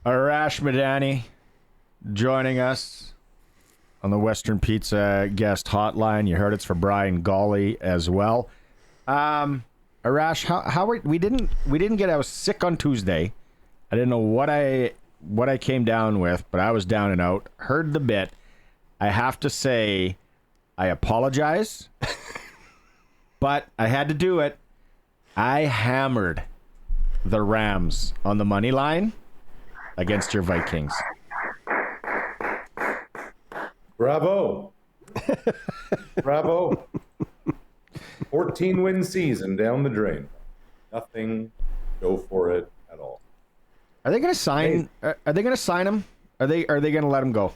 Arash Madani joining us on the Western Pizza guest hotline. You heard it's for Brian Golly as well. Arash, how we didn't get. I was sick on Tuesday. I didn't know what I came down with, but I was down and out. Heard the bit. I have to say, I apologize, but I had to do it. I hammered the Rams on the money line against your Vikings. Bravo. Bravo. 14-win season down the drain. Nothing. Go for it at all. Are they going to sign? Are they going to sign him? Are they going to let him go?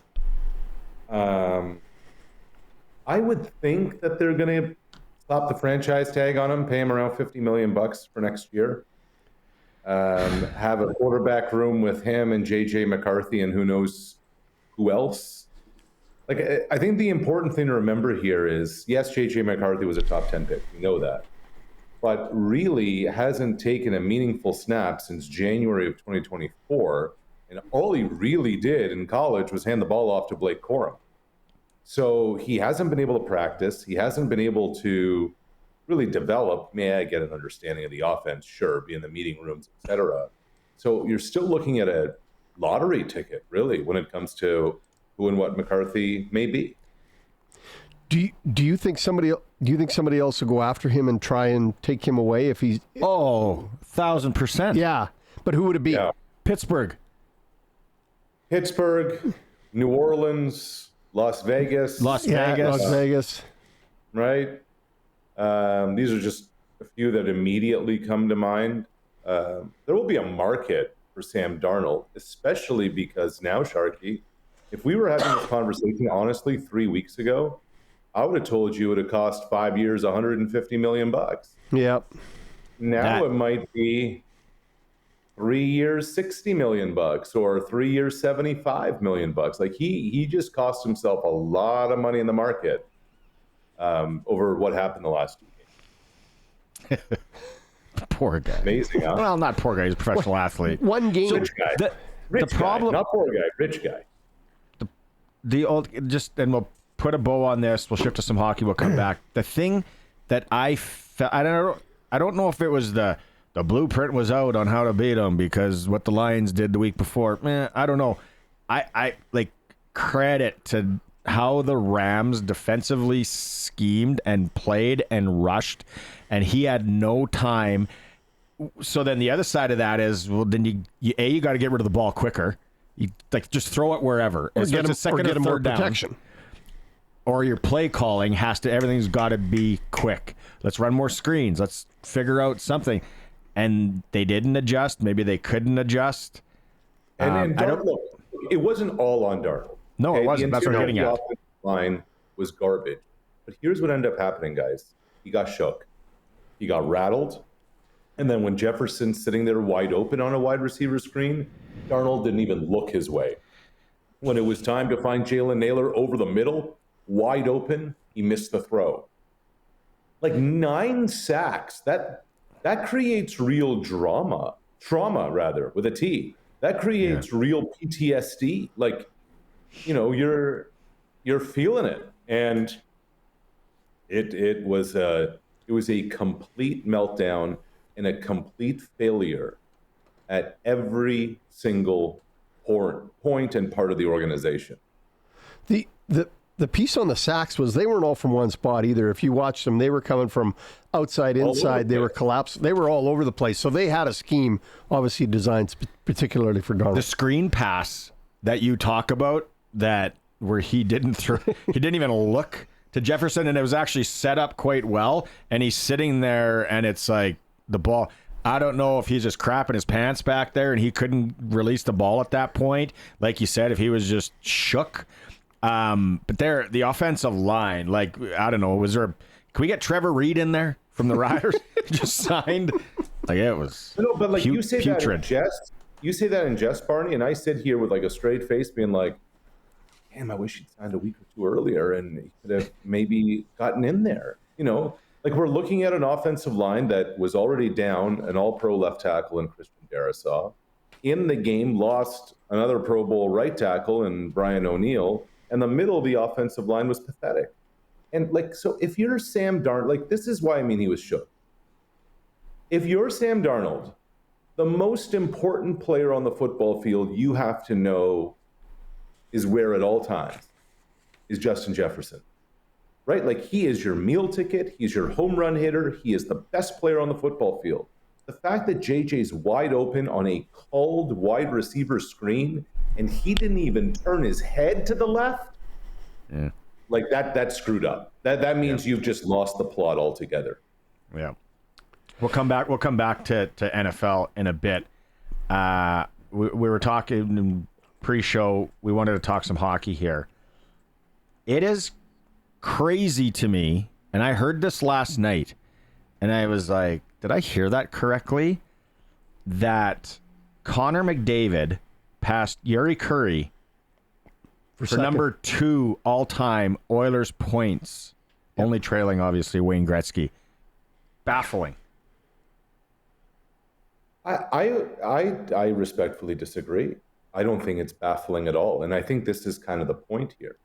I would think that they're going to slap the franchise tag on him, pay him around $50 million for next year. Have a quarterback room with him and JJ McCarthy and who knows who else. Like, I think the important thing to remember here is, yes, JJ McCarthy was a top 10 pick. We know that. But really hasn't taken a meaningful snap since January of 2024. And all he really did in college was hand the ball off to Blake Corum. So he hasn't been able to practice. He hasn't been able to really develop. May I get an understanding of the offense? Sure, be in the meeting rooms, etc. So you're still looking at a lottery ticket, really, when it comes to who and what McCarthy may be. Do you think somebody else will go after him and try and take him away if he's? Oh, 1,000%. Yeah, but who would it be? Yeah. Pittsburgh, New Orleans, Las Vegas. Las Vegas. Right? These are just a few that immediately come to mind. There will be a market for Sam Darnold, especially because now, Sharky, if we were having this conversation, honestly, 3 weeks ago, I would have told you it would have cost 5 years, $150 million. Yep. Now it might be 3 years, $60 million, or 3 years, $75 million. Like he just cost himself a lot of money in the market over what happened the last 2 games. Poor guy. Amazing, huh? Well, not poor guy. He's a professional athlete. One game. Rich guy. The problem, not poor guy, rich guy. the old, and we'll put a bow on this. We'll shift to some hockey. We'll come back. The thing that I don't know if it was the blueprint was out on how to beat them because what the Lions did the week before. I don't know. I like credit to how the Rams defensively schemed and played and rushed, and he had no time. So then the other side of that is, well, then you got to get rid of the ball quicker. You like just throw it wherever. Or get him more protection. Or your play calling everything's got to be quick. Let's run more screens. Let's figure out something. And they didn't adjust. Maybe they couldn't adjust. And look, it wasn't all on Darnold. No, it wasn't. That's what I'm getting at. The offensive line was garbage. But here's what ended up happening, guys. He got shook. He got rattled. And then when Jefferson's sitting there wide open on a wide receiver screen, Darnold didn't even look his way. When it was time to find Jalen Naylor over the middle, wide open, he missed the throw. Like 9 sacks. That creates real trauma rather, with a T. That creates real PTSD. Like, you're feeling it. And it was a complete meltdown and a complete failure at every single point and part of the organization. The piece on the sacks was they weren't all from one spot either. If you watched them, they were coming from outside, inside. They were collapsed. They were all over the place. So they had a scheme, obviously designed particularly for Darnold. The screen pass that you talk about, that where he didn't even look to Jefferson, and it was actually set up quite well. And he's sitting there, and it's like the ball. I don't know if he's just crapping his pants back there, and he couldn't release the ball at that point. Like you said, if he was just shook. But the offensive line, like, I don't know, can we get Trevor Reed in there from the Riders? Just signed. Like, it was but like you say putrid. You say that in jest, Barney, and I sit here with like a straight face being like, damn, I wish he'd signed a week or two earlier and he could have maybe gotten in there. Like we're looking at an offensive line that was already down an all-pro left tackle in Christian Darrisaw. in the game lost another Pro Bowl right tackle in Brian O'Neill, and the middle of the offensive line was pathetic. And like, so if you're Sam Darnold, like, this is why I mean he was shook. If you're Sam Darnold, the most important player on the football field you have to know is where at all times is Justin Jefferson, right? Like, he is your meal ticket. He's your home run hitter. He is the best player on the football field. The fact that JJ's wide open on a called wide receiver screen and he didn't even turn his head to the left, like that screwed up. That means you've just lost the plot altogether. Yeah. We'll come back to NFL in a bit. We were talking pre-show. We wanted to talk some hockey here. It is crazy to me, and I heard this last night, and I was like, did I hear that correctly? That Connor McDavid passed Yuri Curry for number 2 all-time Oilers points, only trailing, obviously, Wayne Gretzky. Baffling. I respectfully disagree. I don't think it's baffling at all. And I think this is kind of the point here.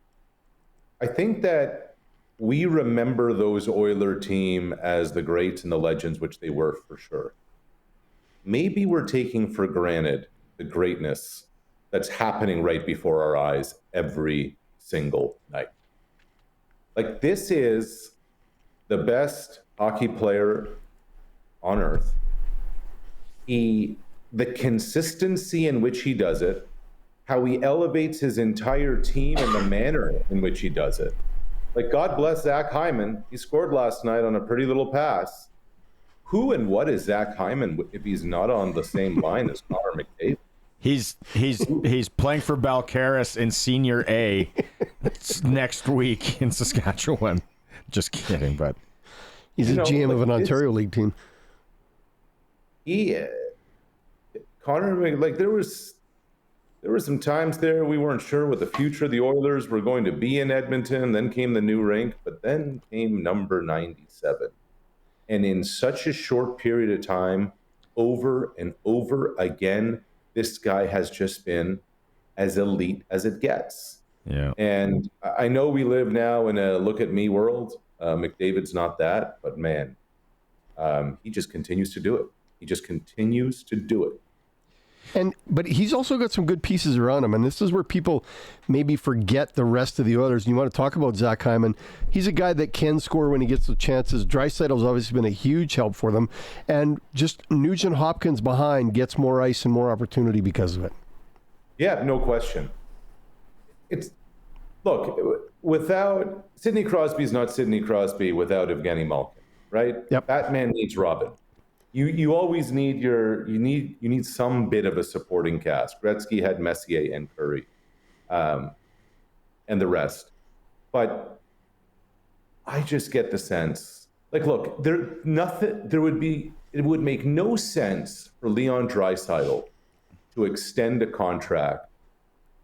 I think that we remember those Oiler team as the greats and the legends, which they were for sure. Maybe we're taking for granted the greatness that's happening right before our eyes every single night. Like, this is the best hockey player on earth. The consistency in which he does it, how he elevates his entire team and the manner in which he does it. Like, God bless Zach Hyman. He scored last night on a pretty little pass. Who and what is Zach Hyman if he's not on the same line as Connor McDavid? He's playing for Balcarres in Senior A next week in Saskatchewan. Just kidding, but he's a GM of an Ontario League team. Connor, like, there were some times there we weren't sure what the future of the Oilers were going to be in Edmonton. Then came the new rink, but then came number 97. And in such a short period of time, over and over again, this guy has just been as elite as it gets. Yeah. And I know we live now in a look at me world. McDavid's not that, but man, he just continues to do it. He just continues to do it. But he's also got some good pieces around him, and this is where people maybe forget the rest of the Oilers. And you want to talk about Zach Hyman. He's a guy that can score when he gets the chances. Draisaitl's obviously been a huge help for them. And just Nugent Hopkins behind gets more ice and more opportunity because of it. Yeah, no question. Look, without Sidney Crosby's not Sidney Crosby without Evgeny Malkin, right? Yep. That man needs Robin. You always need you need some bit of a supporting cast. Gretzky had Messier and Curry, and the rest. But I just get the sense, like, look, it would make no sense for Leon Draisaitl to extend a contract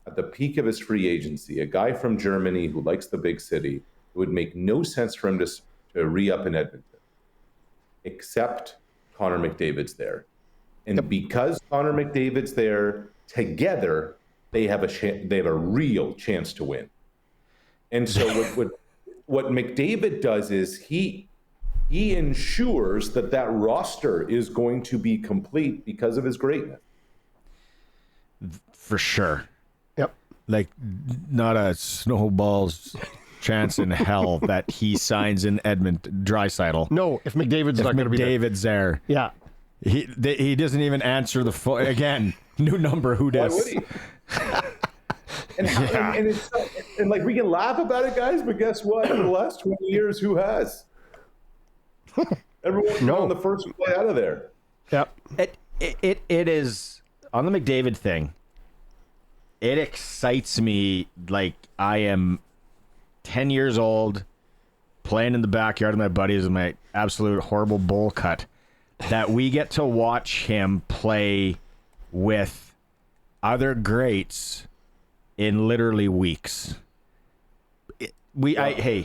at the peak of his free agency. A guy from Germany who likes the big city, it would make no sense for him to re-up in Edmonton, except Connor McDavid's there. And because Connor McDavid's there, together they have a real chance to win. And so what McDavid does is he ensures that roster is going to be complete because of his greatness. for sure. Yep. Like, not a snowball's chance in hell that he signs in Draisaitl. No, if McDavid's not going to be there. McDavid's there. Yeah. He doesn't even answer the phone. Again, new number, who does? Why would he? And like, we can laugh about it, guys, but guess what? For the last 20 years, who has? Everyone's on the first play out of there. Yep. It is, on the McDavid thing, it excites me like I am 10 years old, playing in the backyard of my buddies with my absolute horrible bowl cut, that we get to watch him play with other greats in literally weeks. We never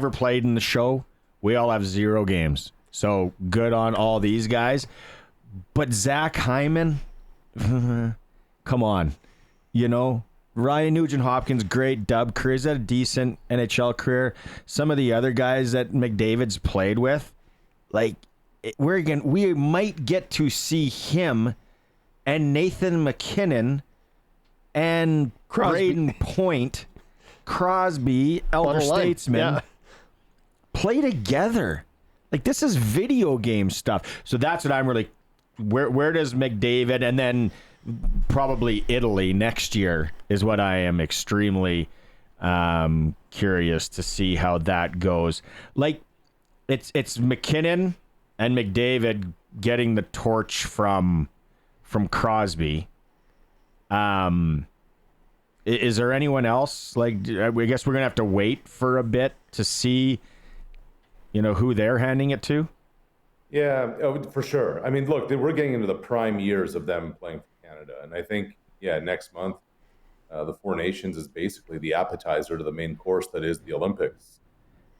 played in the show. We all have 0 games. So good on all these guys. But Zach Hyman, come on. Ryan Nugent-Hopkins, great dub career. He's had a decent NHL career. Some of the other guys that McDavid's played with, we might get to see him and Nathan McKinnon and Braden Point, Crosby, elder statesman, play together. This is video game stuff. So that's what I'm really. Where does McDavid and then probably Italy next year is what I am extremely curious to see how that goes. It's McKinnon and McDavid getting the torch from Crosby. Is there anyone else? I guess we're gonna have to wait for a bit to see, who they're handing it to. Yeah, for sure. I mean, look, we're getting into the prime years of them playing for Canada, and I think, next month, the Four Nations is basically the appetizer to the main course that is the Olympics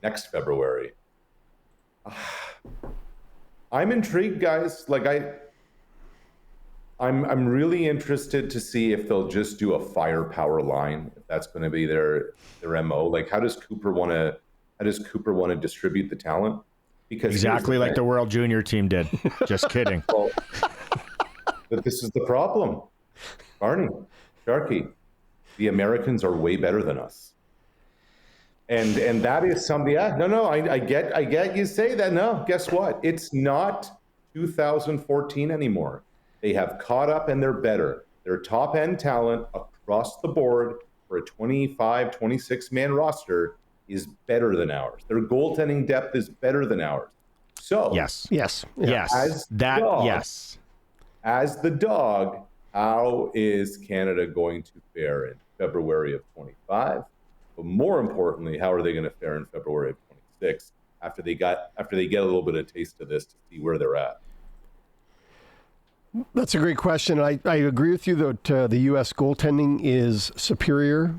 next February. I'm intrigued, guys. I'm really interested to see if they'll just do a firepower line, if that's going to be their MO. How does Cooper want to distribute the talent? Because exactly like the World Junior team did. Just kidding. Well, but this is the problem, Barney, Sharky. The Americans are way better than us, and that is something. Yeah, no. I get you say that. No, guess what? It's not 2014 anymore. They have caught up and they're better. Their top end talent across the board for a 25, 26 man roster is better than ours. Their goaltending depth is better than ours. So yes. As the dog, how is Canada going to fare in February of 25? But more importantly, how are they going to fare in February of 26 after they get a little bit of taste of this to see where they're at? That's a great question. I agree with you that the U.S. goaltending is superior,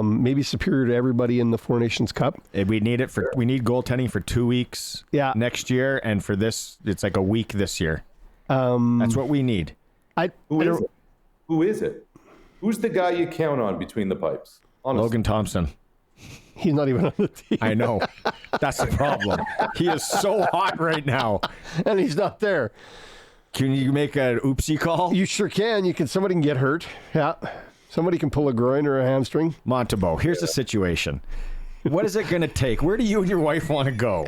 maybe superior to everybody in the Four Nations Cup. We need goaltending for 2 weeks next year, and for this, it's a week this year. That's what we need. Who is it? Who's the guy you count on between the pipes? Honestly. Logan Thompson. He's not even on the team. I know. That's the problem. He is so hot right now. And he's not there. Can you make an oopsie call? You sure can. Somebody can get hurt. Yeah. Somebody can pull a groin or a hamstring. Montebo, here's the situation. What is it going to take? Where do you and your wife want to go?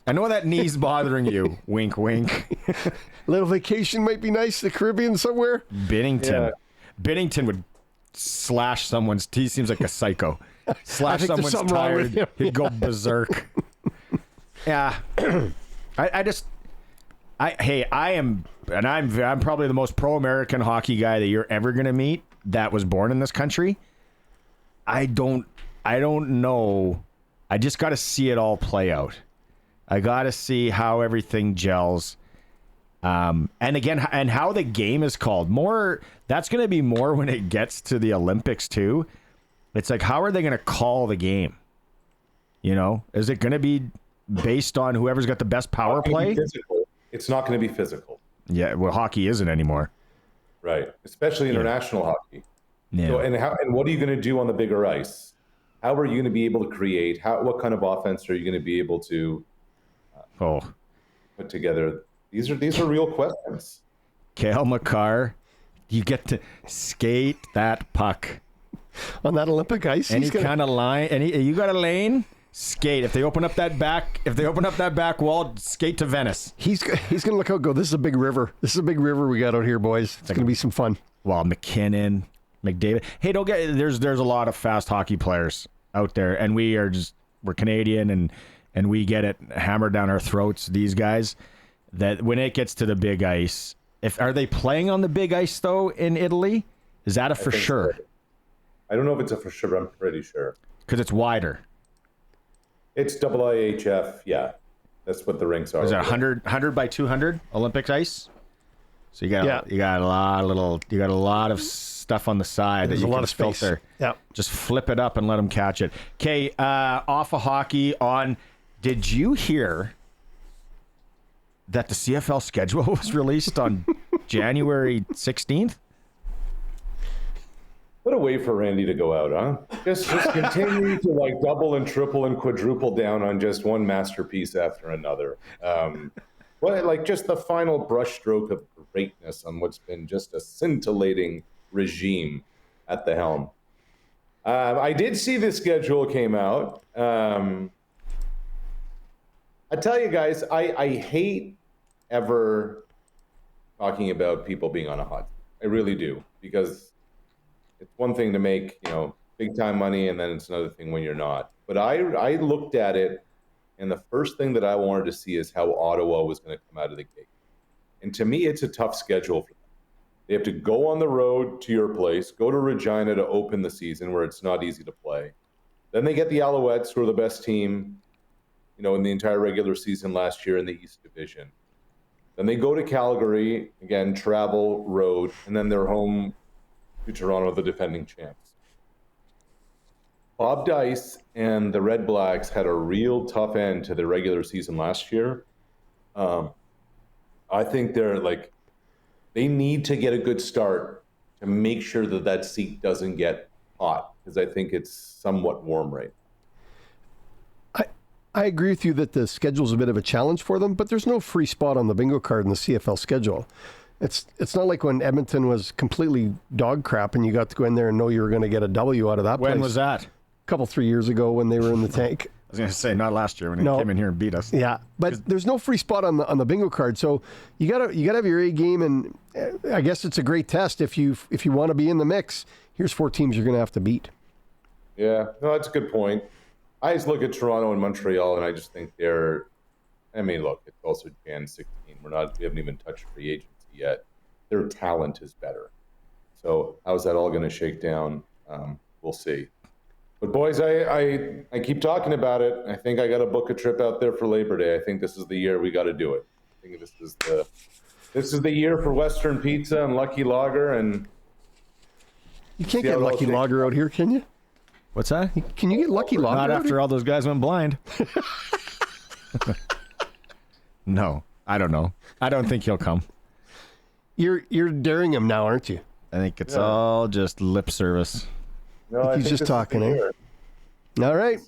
I know that knee's bothering you. Wink, wink. Little vacation might be nice. The Caribbean somewhere. Bennington would slash someone's. He seems like a psycho. Slash someone's tired. He'd go berserk. Yeah. I'm probably the most pro-American hockey guy that you're ever going to meet that was born in this country. I don't know. I just got to see it all play out. I got to see how everything gels. And how the game is called. That's going to be more when it gets to the Olympics too. It's how are they going to call the game? Is it going to be based on whoever's got the best power play? It's not going to be physical. Yeah, well, hockey isn't anymore. Right, especially international hockey. Yeah. So, and what are you going to do on the bigger ice? How are you going to be able to create? What kind of offense are you going to be able to put together? These are real questions. Cale Makar, you get to skate that puck on that Olympic ice. Any kind of line. You got a lane. Skate. If they open up that back wall, skate to Venice. He's gonna look out and go, this is a big river. This is a big river we got out here, boys. It's gonna be some fun. Well, McKinnon, McDavid. Hey, there's a lot of fast hockey players out there, and we're Canadian and we get it hammered down our throats, these guys, that when it gets to the big ice, are they playing on the big ice though in Italy? Is that for sure? So. I don't know if it's a for sure, but I'm pretty sure. Because it's wider. It's IIHF, yeah. That's what the rinks are. Is that 100 by 200 Olympic ice? So you got a lot of stuff on the side. There's that you a lot can of space. Filter. Yeah. Just flip it up and let them catch it. Okay, off of hockey on. Did you hear that the CFL schedule was released on January 16th? What a way for Randy to go out, huh? Just continue to like double and triple and quadruple down on just one masterpiece after another. Like just the final brushstroke of greatness on what's been just a scintillating regime at the helm. I did see the schedule came out. I tell you guys, I hate ever talking about people being on a hot seat. I really do, because it's one thing to make, big time money, and then it's another thing when you're not. But I looked at it, and the first thing that I wanted to see is how Ottawa was going to come out of the gate. And to me, it's a tough schedule for them. They have to go on the road to your place, go to Regina to open the season, where it's not easy to play. Then they get the Alouettes, who are the best team, in the entire regular season last year in the East Division. Then they go to Calgary, again, travel, road, and then they're home to Toronto, the defending champs. Bob Dice and the Red Blacks had a real tough end to the regular season last year. I think they need to get a good start to make sure that seat doesn't get hot, because I think it's somewhat warm right now. I agree with you that the schedule's a bit of a challenge for them, but there's no free spot on the bingo card in the CFL schedule. It's not like when Edmonton was completely dog crap and you got to go in there and know you were going to get a W out of that place. When was that? A 3 years ago when they were in the tank. I was going to say, not last year when he came in here and beat us. Yeah, but there's no free spot on the bingo card, so you gotta have your A game, and I guess it's a great test if you want to be in the mix. Here's 4 teams you're going to have to beat. Yeah, no, that's a good point. I just look at Toronto and Montreal, and I just think look, it's also Jan 16. We haven't even touched free agency yet. Their talent is better. So how's that all going to shake down? We'll see. But boys, I keep talking about it. I think I got to book a trip out there for Labor Day. I think this is the year we got to do it. I think this is the year for Western Pizza and Lucky Lager. And you can't get Lucky Lager out here, can you? What's that? Can you get Lucky Lager? Not after all those guys went blind. No, I don't know. I don't think he'll come. You're daring him now, aren't you? I think it's all just lip service. No, I think he's just talking, eh? All right.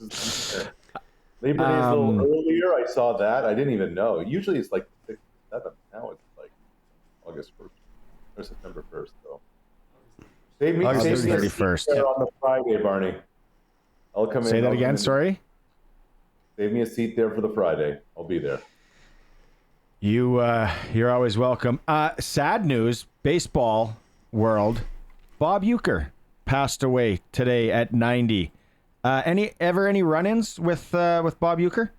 Labor Day is a little earlier. I saw that. I didn't even know. Usually it's like 6th, 7th. Now it's like August 1st or September 1st. So save me August a 31st. seat there on the Friday, Barney. I'll come in. Say that again. Sorry. Save me a seat there for the Friday. I'll be there. You're always welcome. Sad news, baseball world. Bob Uecker passed away today at 90. Any run-ins with Bob Uecker?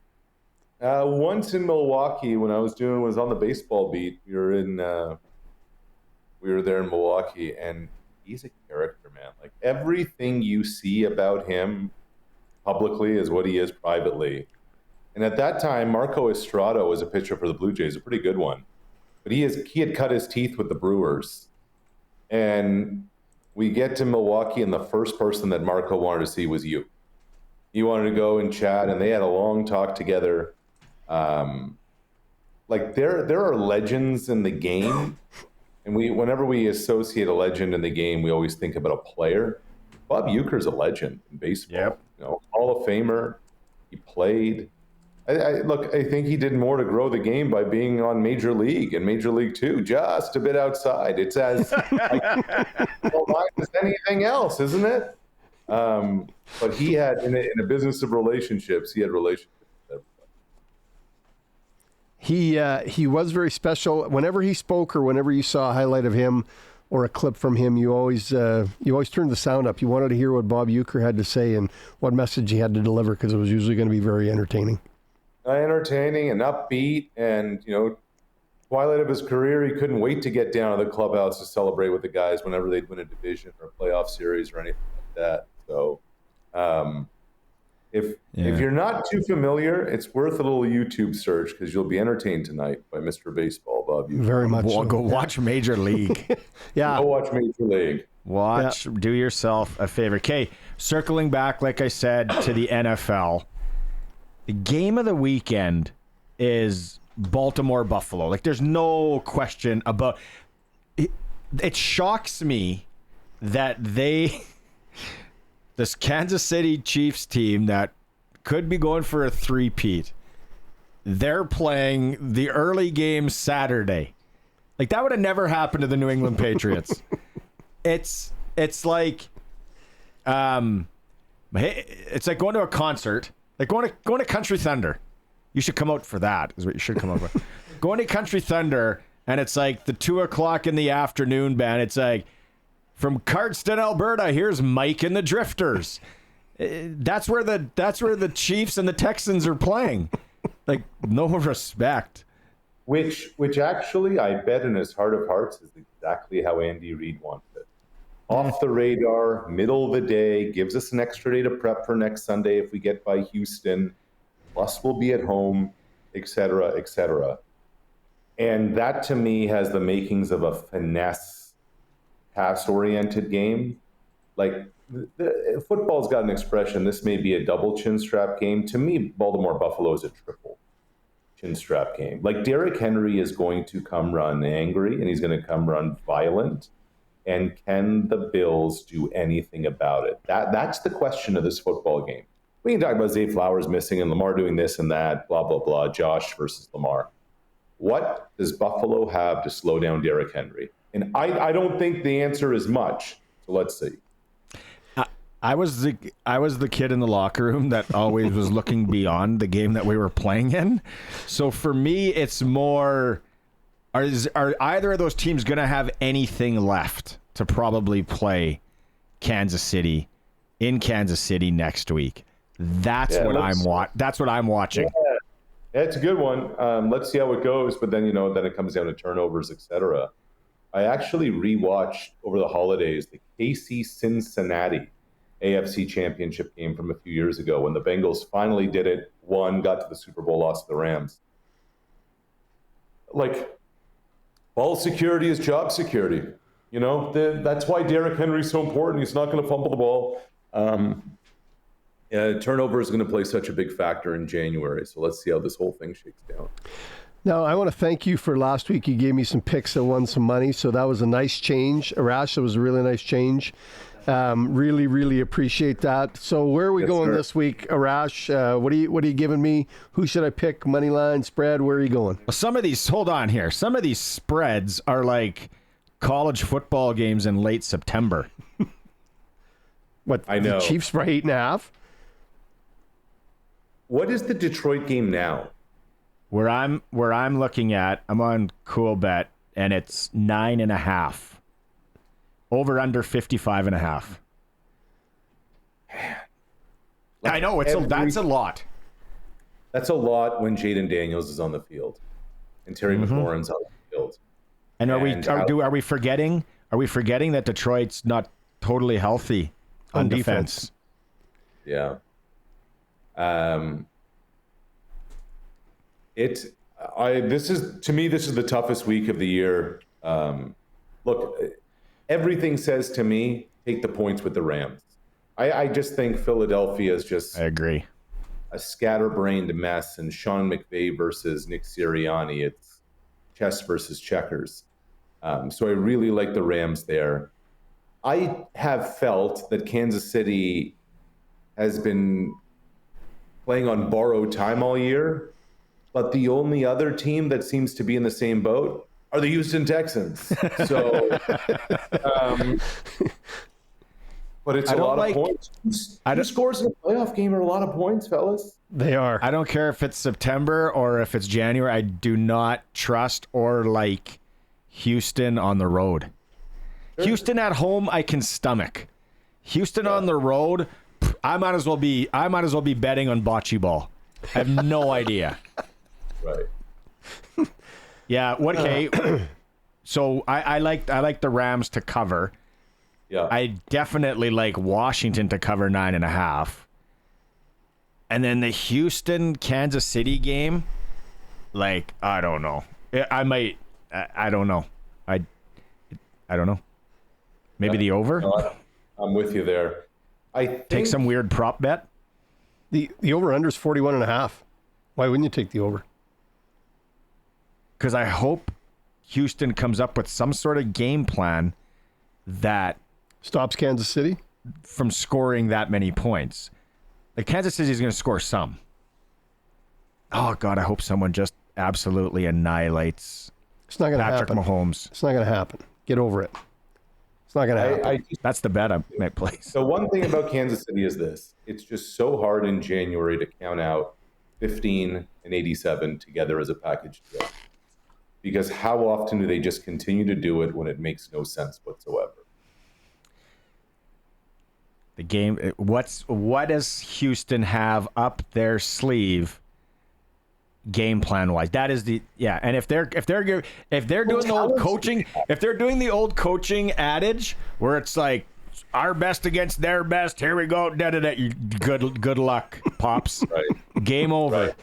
Once in Milwaukee when I was on the baseball beat. We were there in Milwaukee, and he's a character, man. Like, everything you see about him publicly is what he is privately. And at that time, Marco Estrada was a pitcher for the Blue Jays, a pretty good one. But he had cut his teeth with the Brewers. And we get to Milwaukee, and the first person that Marco wanted to see was you. He wanted to go and chat, and they had a long talk together. There are legends in the game, and whenever we associate a legend in the game, we always think about a player. Bob Uecker's a legend in baseball. Yep. Hall of Famer. He played. I think he did more to grow the game by being on Major League and Major League 2, just a bit outside. It's as aligned as anything else, isn't it? But he had, in a business of relationships, he had relationships with everybody. He was very special. Whenever he spoke or whenever you saw a highlight of him or a clip from him, you always turned the sound up. You wanted to hear what Bob Uecker had to say and what message he had to deliver, because it was usually going to be very entertaining. Entertaining and upbeat, and twilight of his career, he couldn't wait to get down to the clubhouse to celebrate with the guys whenever they'd win a division or a playoff series or anything like that. So if you're not too familiar, it's worth a little YouTube search, because you'll be entertained tonight by Mr. Baseball, Bob Uecker. Very much so. Go watch Major League. Yeah. Go watch Major League. Do yourself a favor. Okay, circling back, like I said, to the NFL. The game of the weekend is Baltimore Buffalo. Like, there's no question about it. It shocks me that this Kansas City Chiefs team that could be going for a three-peat, they're playing the early game Saturday. Like, that would have never happened to the New England Patriots. It's like, it's like going to a concert, like going to Country Thunder. You should come out for that, is what you should come out with. Going to Country Thunder, and it's like the 2:00 in the afternoon band. It's like, from Cardston, Alberta, here's Mike and the Drifters. That's where the Chiefs and the Texans are playing. Like, no respect. Which actually, I bet in his heart of hearts, is exactly how Andy Reid wants it. Off the radar, middle of the day, gives us an extra day to prep for next Sunday if we get by Houston. Plus, we'll be at home, et cetera, et cetera. And that, to me, has the makings of a finesse, pass-oriented game. Like, football's got an expression, this may be a double chin strap game. To me, Baltimore Buffalo is a triple chin strap game. Like, Derrick Henry is going to come run angry, and he's going to come run violent. And can the Bills do anything about it? That's the question of this football game. We can talk about Zay Flowers missing and Lamar doing this and that, blah, blah, blah, Josh versus Lamar. What does Buffalo have to slow down Derrick Henry? And I don't think the answer is much. So let's see. I was the kid in the locker room that always was looking beyond the game that we were playing in. So for me, it's more, are either of those teams going to have anything left to probably play Kansas City in Kansas City next week? That's what I'm watching. Yeah, it's a good one. Let's see how it goes. But then, then it comes down to turnovers, etc. I actually rewatched over the holidays the KC-Cincinnati AFC Championship game from a few years ago when the Bengals finally did it, won, got to the Super Bowl, lost to the Rams. Like, ball security is job security. That's why Derrick Henry's so important. He's not going to fumble the ball. Turnover is going to play such a big factor in January. So let's see how this whole thing shakes down. Now, I want to thank you for last week. You gave me some picks that won some money. So that was a nice change. Arash, that was a really nice change. Really, really appreciate that. So where are we going this week, Arash? What are you giving me? Who should I pick? Money line, spread? Where are you going? Well, hold on here. Some of these spreads are like college football games in late September. What? I know. The Chiefs for 8.5? What is the Detroit game now? Where I'm looking at, I'm on Cool Bet, and it's 9.5. Over under 55.5. I know that's a lot. That's a lot when Jaden Daniels is on the field and Terry McLaurin's on the field. And are we forgetting that Detroit's not totally healthy on defense? Yeah. This is the toughest week of the year. Look, everything says to me, take the points with the Rams. I just think Philadelphia is just, I agree, a scatterbrained mess, and Sean McVay versus Nick Sirianni, it's chess versus checkers. So I really like the Rams there. I have felt that Kansas City has been playing on borrowed time all year, but the only other team that seems to be in the same boat are the Houston Texans. So, but it's a lot of points. Who scores in a playoff game are a lot of points, fellas? They are. I don't care if it's September or if it's January. I do not trust or like Houston on the road. Sure. Houston at home, I can stomach. Houston on the road, I might as well be betting on bocce ball. I have no idea. Right. Yeah. What? Okay. So I like the Rams to cover. Yeah. I definitely like Washington to cover 9.5. And then the Houston Kansas City game, like, I don't know. I might. I don't know. I don't know. Maybe the over. I'm with you there. I think take some weird prop bet. The over under is 41.5. Why wouldn't you take the over? because I hope Houston comes up with some sort of game plan that Stops Kansas City? from scoring that many points. Like Kansas City is going to score some. Oh God, I hope someone just absolutely annihilates It's not going to Patrick happen. Mahomes. It's not going to happen. Get over it. It's not going to happen. I just, That's the bet I might place. the one thing about Kansas City is this: it's just so hard in January to count out 15 and 87 together as a package deal. Because how often do they just continue to do it when it makes no sense whatsoever? The game. What does Houston have up their sleeve, game plan wise? That is the And if they're doing the old coaching, if they're doing the old coaching adage where it's like our best against their best, here we go. Good luck, pops. Right. Game over.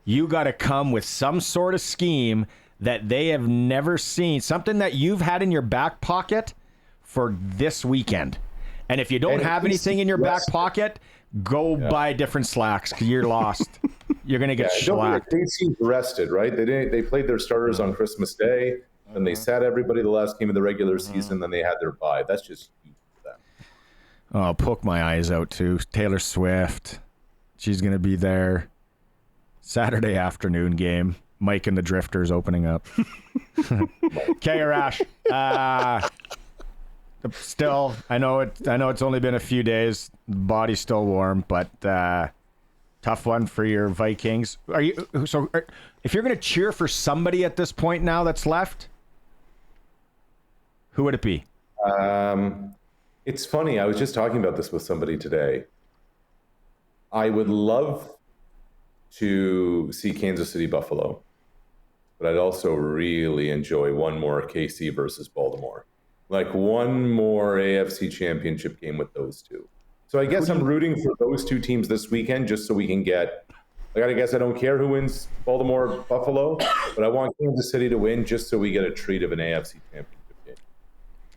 You got to come with some sort of scheme that they have never seen, something that you've had in your back pocket for this weekend. And if you don't have anything in your back pocket, go buy different slacks because you're lost. You're going to get shellacked. They seemed rested, right? They played their starters on Christmas Day, and they sat everybody the last game of the regular season, then they had their bye. That's just huge for them. Oh, I'll poke my eyes out too. Taylor Swift. She's going to be there. Saturday afternoon game. Mike and the Drifters opening up. Okay, Arash. Still, I know it's only been a few days. The body's still warm, but tough one for your Vikings. If you're going to cheer for somebody at this point now that's left, who would it be? It's funny. I was just talking about this with somebody today. I would love to see Kansas City Buffalo, but I'd also really enjoy one more KC versus Baltimore. Like one more AFC championship game with those two. So I guess I'm rooting for those two teams this weekend just so we can get, like, I guess I don't care who wins Baltimore or Buffalo, but I want Kansas City to win just so we get a treat of an AFC championship game.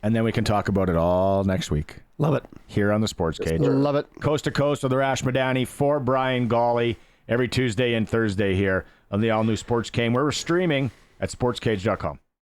And then we can talk about it all next week. Love it. Here on the Sports Cage. Love it. Coast to Coast with Arash Madani for Brian Gawley every Tuesday and Thursday here on the all-new Sports Cage. We're streaming at sportscage.com.